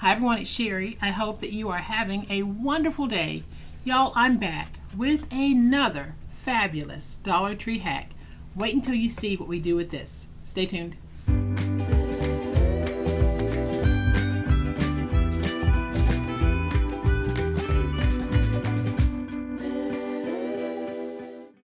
Hi everyone, it's Sherry. I hope that you are having a wonderful day. Y'all, I'm back with another fabulous Dollar Tree hack. Wait until you see what we do with this. Stay tuned.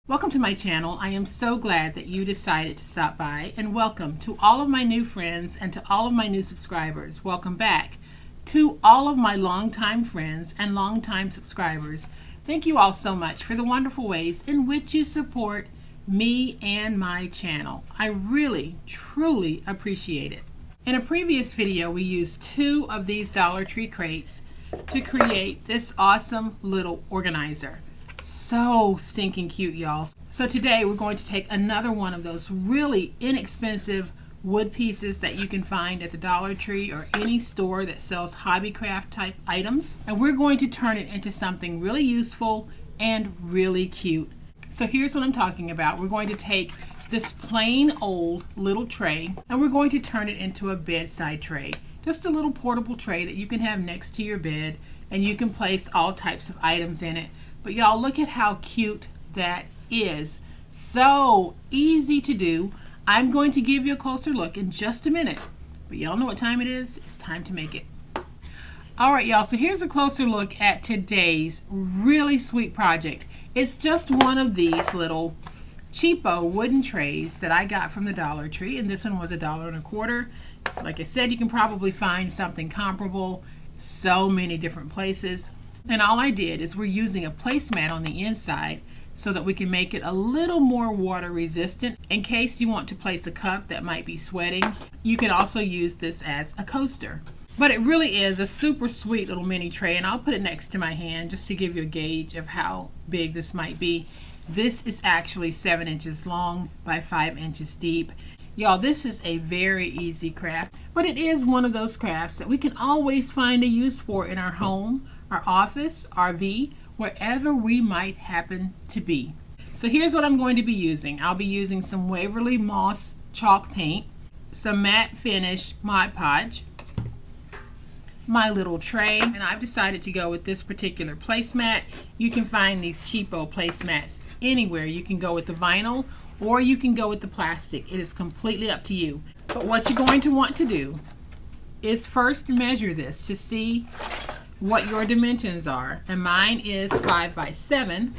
Welcome to my channel. I am so glad that you decided to stop by, and welcome to all of my new friends and to all of my new subscribers. Welcome back to all of my longtime friends and longtime subscribers. Thank you all so much for the wonderful ways in which you support me and my channel. I really, truly appreciate it. In a previous video, we used 2 of these Dollar Tree crates to create this awesome little organizer. So stinking cute, y'all. So today we're going to take another one of those really inexpensive wood pieces that you can find at the Dollar Tree or any store that sells hobbycraft type items, and we're going to turn it into something really useful and really cute. So here's what I'm talking about. We're going to take this plain old little tray and we're going to turn it into a bedside tray. Just a little portable tray that you can have next to your bed, and you can place all types of items in it. But y'all, look at how cute that is. So easy to do. I'm going to give you a closer look in just a minute, but y'all know what time it is. It's time to make it. All right, y'all, so here's a closer look at today's really sweet project. It's just one of these little cheapo wooden trays that I got from the Dollar Tree, and this one was $1.25. Like I said, you can probably find something comparable so many different places. And all I did is we're using a placemat on the inside so that we can make it a little more water resistant in case you want to place a cup that might be sweating. You can also use this as a coaster. But it really is a super sweet little mini tray, and I'll put it next to my hand just to give you a gauge of how big this might be. This is actually 7 inches long by 5 inches deep. Y'all, this is a very easy craft, but it is one of those crafts that we can always find a use for in our home, our office, RV, wherever we might happen to be. So here's what I'm going to be using. I'll be using some Waverly Moss chalk paint, some matte finish Mod Podge, my little tray, and I've decided to go with this particular placemat. You can find these cheapo placemats anywhere. You can go with the vinyl or you can go with the plastic. It is completely up to you. But what you're going to want to do is first measure this to see what your dimensions are, and mine is 5 by 7,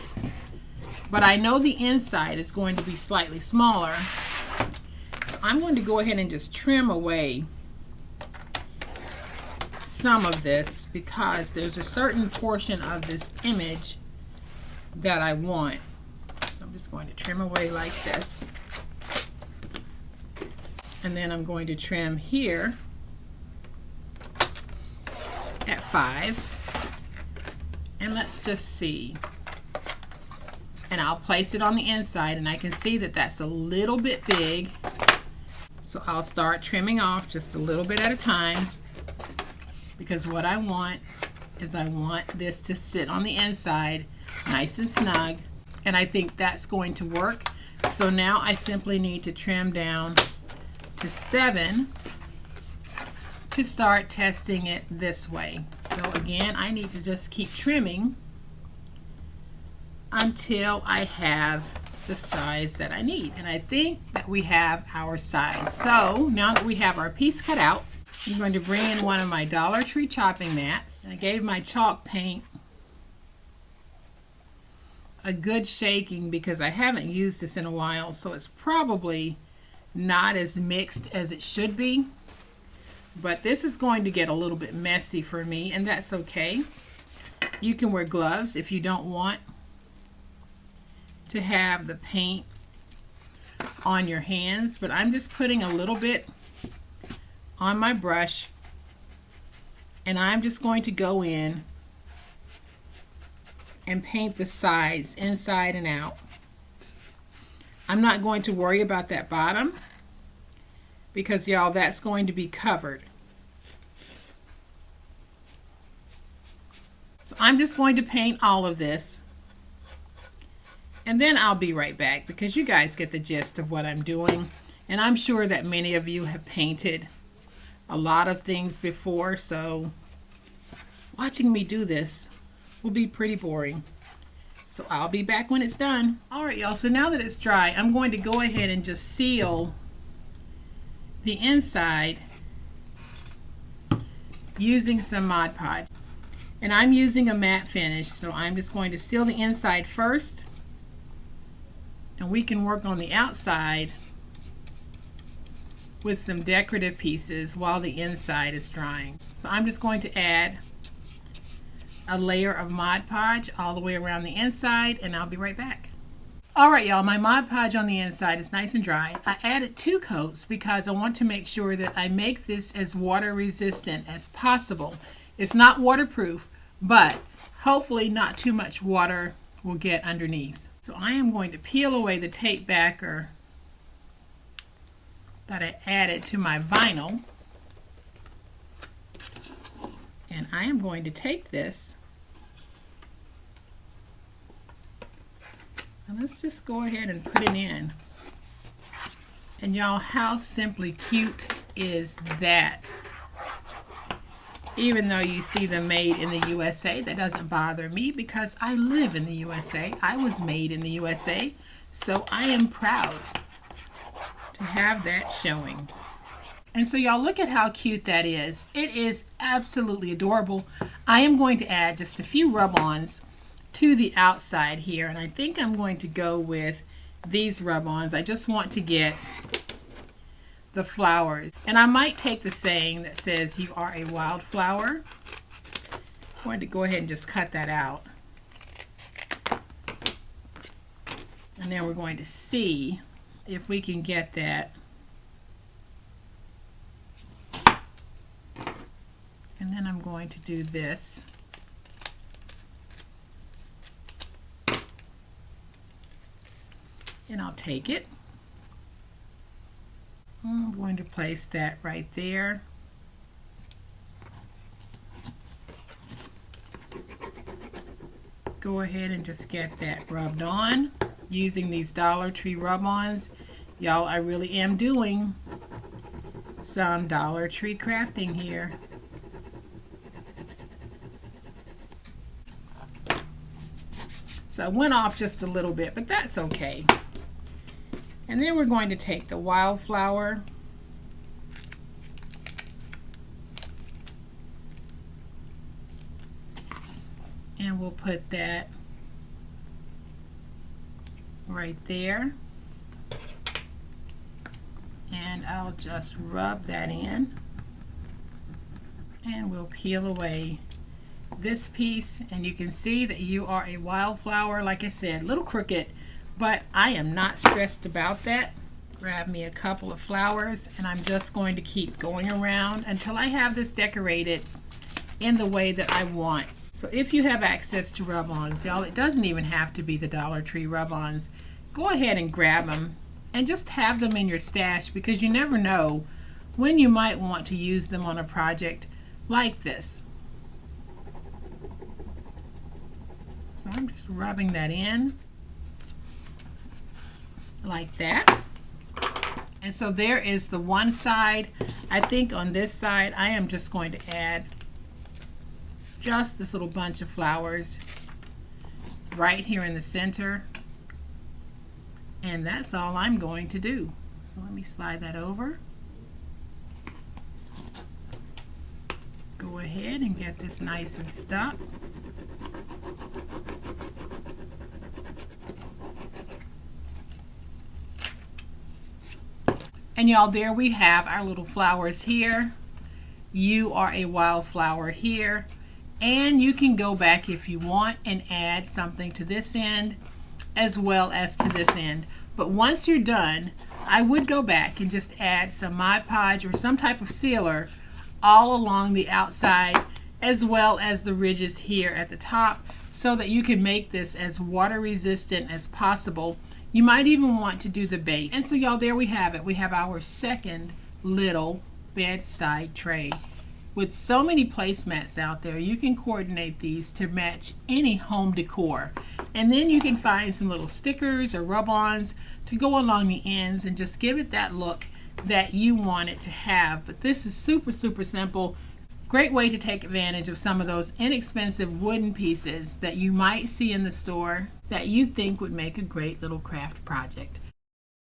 but I know the inside is going to be slightly smaller, so I'm going to go ahead and just trim away some of this because there's a certain portion of this image that I want. So I'm just going to trim away like this, and then I'm going to trim here at 5, and let's just see, and I'll place it on the inside, and I can see that that's a little bit big, so I'll start trimming off just a little bit at a time, because what I want is I want this to sit on the inside nice and snug, and I think that's going to work. So now I simply need to trim down to 7 to start testing it this way. So again, I need to just keep trimming until I have the size that I need, and I think that we have our size. So now that we have our piece cut out, I'm going to bring in one of my Dollar Tree chopping mats. I gave my chalk paint a good shaking because I haven't used this in a while, so it's probably not as mixed as it should be. But this is going to get a little bit messy for me, and that's okay. You can wear gloves if you don't want to have the paint on your hands, but I'm just putting a little bit on my brush, and I'm just going to go in and paint the sides inside and out. I'm not going to worry about that bottom because, y'all, that's going to be covered. So I'm just going to paint all of this, and then I'll be right back because you guys get the gist of what I'm doing. And I'm sure that many of you have painted a lot of things before, so watching me do this will be pretty boring. So I'll be back when it's done. Alright y'all, so now that it's dry, I'm going to go ahead and just seal the inside using some Mod Podge. And I'm using a matte finish, so I'm just going to seal the inside first, and we can work on the outside with some decorative pieces while the inside is drying. So I'm just going to add a layer of Mod Podge all the way around the inside, and I'll be right back. Alright y'all, my Mod Podge on the inside is nice and dry. I added 2 coats because I want to make sure that I make this as water resistant as possible. It's not waterproof, but hopefully not too much water will get underneath. So I am going to peel away the tape backer that I added to my vinyl. And I am going to take this, and let's just go ahead and put it in. And y'all, how simply cute is that? Even though you see them made in the USA, that doesn't bother me because I live in the USA. I was made in the USA, so I am proud to have that showing. And so y'all, look at how cute that is. It is absolutely adorable. I am going to add just a few rub-ons to the outside here, and I think I'm going to go with these rub-ons. I just want to get the flowers. And I might take the saying that says you are a wildflower. I'm going to go ahead and just cut that out. And then we're going to see if we can get that. And then I'm going to do this. And I'll take it. I'm going to place that right there. Go ahead and just get that rubbed on using these Dollar Tree rub-ons. Y'all, I really am doing some Dollar Tree crafting here. So I went off just a little bit, but that's okay. And then we're going to take the wildflower and we'll put that right there. And I'll just rub that in, and we'll peel away this piece, and you can see that you are a wildflower. Like I said, a little crooked, but I am not stressed about that. Grab me a couple of flowers, and I'm just going to keep going around until I have this decorated in the way that I want. So if you have access to rub-ons, y'all, it doesn't even have to be the Dollar Tree rub-ons. Go ahead and grab them and just have them in your stash, because you never know when you might want to use them on a project like this. So I'm just rubbing that in like that. And so there is the one side. I think on this side I am just going to add just this little bunch of flowers right here in the center, and that's all I'm going to do. So let me slide that over. Go ahead and get this nice and stuck. And y'all, there we have our little flowers here. You are a wildflower here. And you can go back if you want and add something to this end as well as to this end. But once you're done, I would go back and just add some Mod Podge or some type of sealer all along the outside as well as the ridges here at the top, so that you can make this as water resistant as possible. You might even want to do the base. And so y'all, there we have it. We have our second little bedside tray. With so many placemats out there, you can coordinate these to match any home decor. And then you can find some little stickers or rub-ons to go along the ends and just give it that look that you want it to have. But this is super, super simple. Great way to take advantage of some of those inexpensive wooden pieces that you might see in the store that you think would make a great little craft project.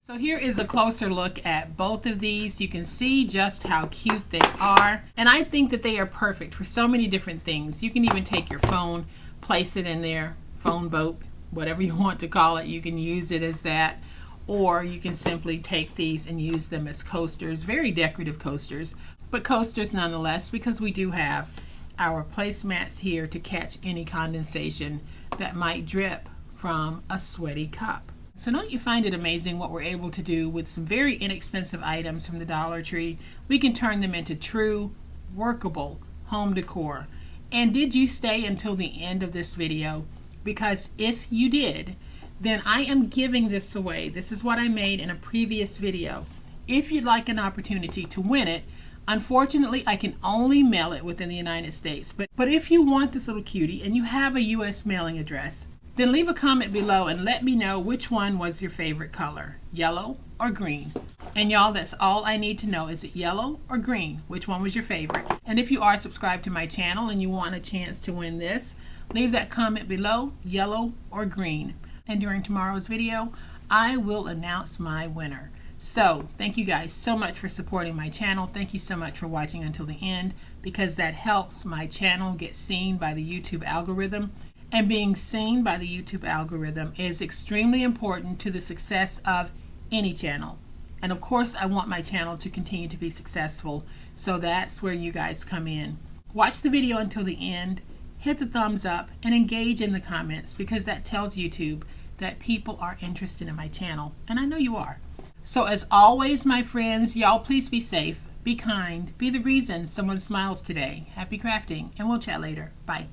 So here is a closer look at both of these. You can see just how cute they are, and I think that they are perfect for so many different things. You can even take your phone, place it in there, phone boat, whatever you want to call it. You can use it as that, or you can simply take these and use them as coasters, very decorative coasters, but coasters nonetheless, because we do have our placemats here to catch any condensation that might drip from a sweaty cup. So don't you find it amazing what we're able to do with some very inexpensive items from the Dollar Tree? We can turn them into true, workable home decor. And did you stay until the end of this video? Because if you did, then I am giving this away. This is what I made in a previous video. If you'd like an opportunity to win it, unfortunately, I can only mail it within the United States. But if you want this little cutie and you have a U.S. mailing address, then leave a comment below and let me know which one was your favorite color, yellow or green. And y'all, that's all I need to know. Is it yellow or green? Which one was your favorite? And if you are subscribed to my channel and you want a chance to win this, leave that comment below, yellow or green. And during tomorrow's video, I will announce my winner. So thank you guys so much for supporting my channel. Thank you so much for watching until the end, because that helps my channel get seen by the YouTube algorithm. And being seen by the YouTube algorithm is extremely important to the success of any channel. And of course, I want my channel to continue to be successful. So that's where you guys come in. Watch the video until the end, hit the thumbs up, and engage in the comments, because that tells YouTube that people are interested in my channel. And I know you are. So as always, my friends, y'all please be safe, be kind, be the reason someone smiles today. Happy crafting, and we'll chat later. Bye.